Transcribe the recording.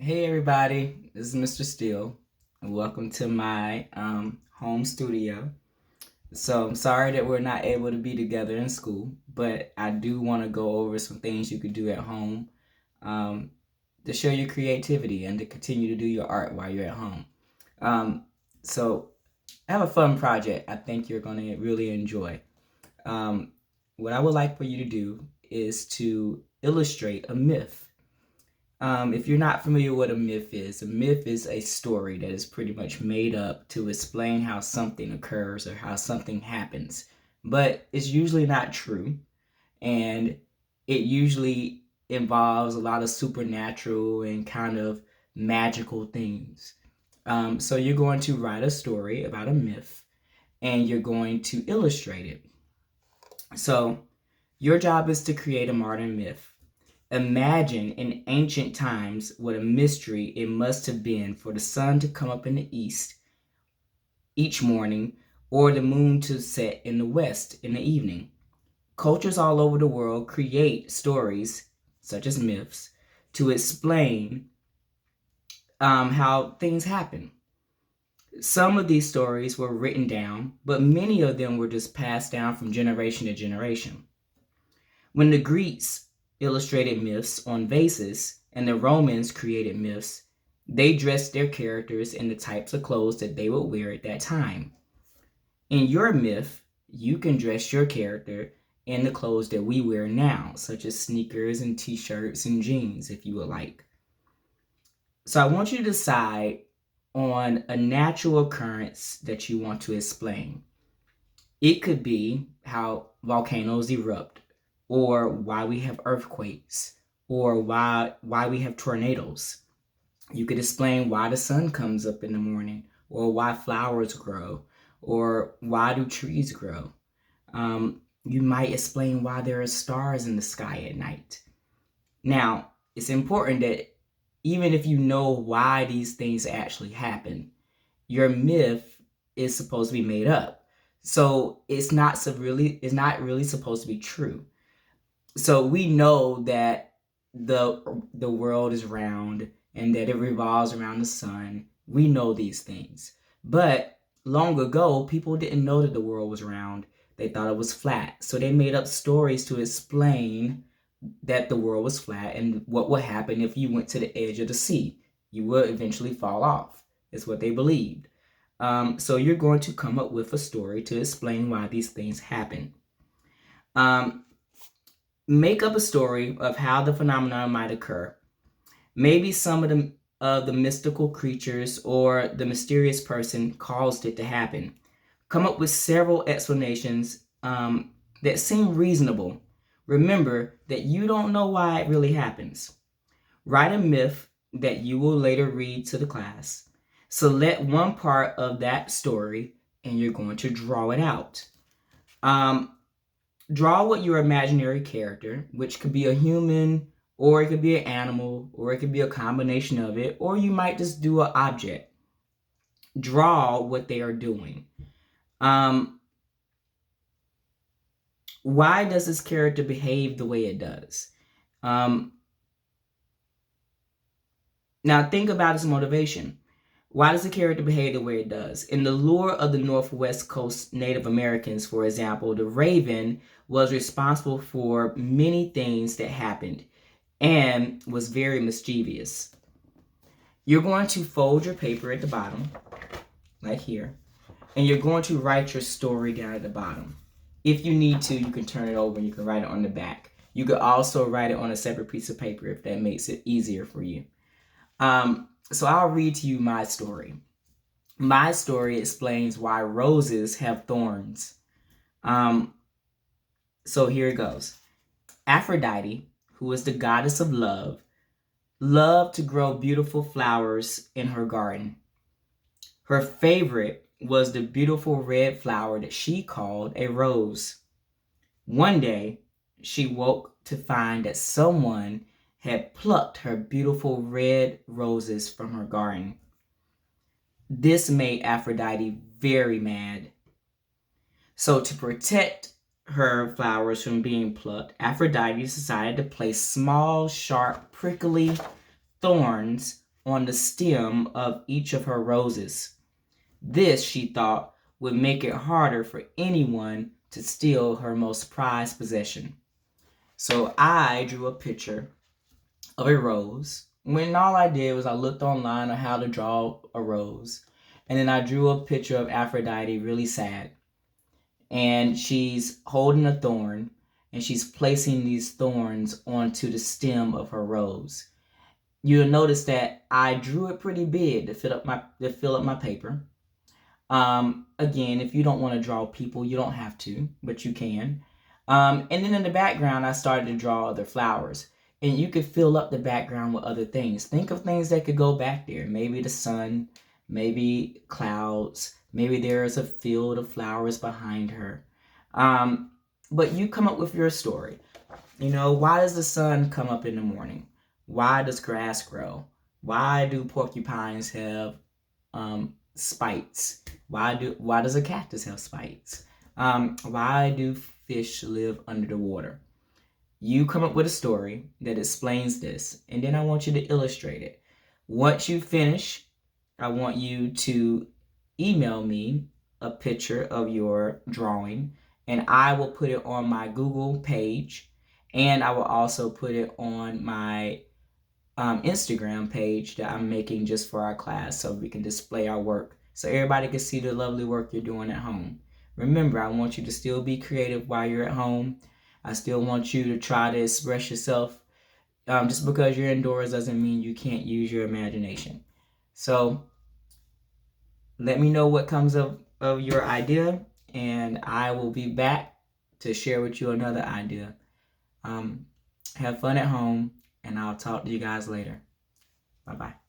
Hey everybody, this is Mr. Steele, and welcome to my home studio. So I'm sorry that we're not able to be together in school, but I do want to go over some things you could do at home um, to show your creativity and to continue to do your art while you're at home. Um, so I have a fun project I think you're going to really enjoy. Um, what I would like for you to do is to illustrate a myth. If you're not familiar with a myth is a story that is pretty much made up to explain how something occurs or how something happens. But it's usually not true, and it usually involves a lot of supernatural and kind of magical things. So you're going to write a story about a myth, and you're going to illustrate it. So your job is to create a modern myth. Imagine in ancient times what a mystery it must have been for the sun to come up in the east each morning or the moon to set in the west in the evening. Cultures all over the world create stories, such as myths, to explain how things happen. Some of these stories were written down, but many of them were just passed down from generation to generation. When the Greeks illustrated myths on vases and the Romans created myths, they dressed their characters in the types of clothes that they would wear at that time. In your myth, you can dress your character in the clothes that we wear now, such as sneakers and t-shirts and jeans, if you would like. So I want you to decide on a natural occurrence that you want to explain. It could be how volcanoes erupt, or why we have earthquakes, or why we have tornadoes. You could explain why the sun comes up in the morning, or why flowers grow, or why do trees grow. You might explain why there are stars in the sky at night. Now, it's important that even if you know why these things actually happen, your myth is supposed to be made up. So it's not really supposed to be true. So we know that the world is round and that it revolves around the sun. We know these things. But long ago, people didn't know that the world was round. They thought it was flat. So they made up stories to explain that the world was flat and what would happen if you went to the edge of the sea. You would eventually fall off. Is what they believed. So you're going to come up with a story to explain why these things happen. Make up a story of how the phenomenon might occur. Maybe some of the mystical creatures or the mysterious person caused it to happen. Come up with several explanations that seem reasonable. Remember that you don't know why it really happens. Write a myth that you will later read to the class. Select one part of that story and you're going to draw it out. Draw what your imaginary character, which could be a human, or it could be an animal, or it could be a combination of it, or you might just do an object. Draw what they are doing. Why does this character behave the way it does? Now think about its motivation. Why does the character behave the way it does? In the lore of the Northwest Coast Native Americans, for example, the raven was responsible for many things that happened and was very mischievous. You're going to fold your paper at the bottom, like here, and you're going to write your story down at the bottom. If you need to, you can turn it over and you can write it on the back. You could also write it on a separate piece of paper if that makes it easier for you. So I'll read to you my story. My story explains why roses have thorns. So here it goes. Aphrodite, who is the goddess of love, loved to grow beautiful flowers in her garden. Her favorite was the beautiful red flower that she called a rose. One day, she woke to find that someone had plucked her beautiful red roses from her garden. This made Aphrodite very mad. So to protect her flowers from being plucked, Aphrodite decided to place small, sharp, prickly thorns on the stem of each of her roses. This, she thought, would make it harder for anyone to steal her most prized possession. So I drew a picture of a rose. When all I did was I looked online on how to draw a rose. And then I drew a picture of Aphrodite really sad. And she's holding a thorn, and she's placing these thorns onto the stem of her rose. You'll notice that I drew it pretty big to fill up my paper. Again, if you don't want to draw people, you don't have to, but you can. And then in the background, I started to draw other flowers. And you could fill up the background with other things. Think of things that could go back there. Maybe the sun, maybe clouds, maybe there's a field of flowers behind her. But you come up with your story. You know, why does the sun come up in the morning? Why does grass grow? Why do porcupines have spikes? Why does a cactus have spikes? Why do fish live under the water? You come up with a story that explains this, and then I want you to illustrate it. Once you finish, I want you to email me a picture of your drawing, and I will put it on my Google page, and I will also put it on my Instagram page that I'm making just for our class so we can display our work so everybody can see the lovely work you're doing at home. Remember, I want you to still be creative while you're at home. I still want you to try to express yourself. Just because you're indoors doesn't mean you can't use your imagination. So let me know what comes of your idea, and I will be back to share with you another idea. Have fun at home, and I'll talk to you guys later. Bye-bye.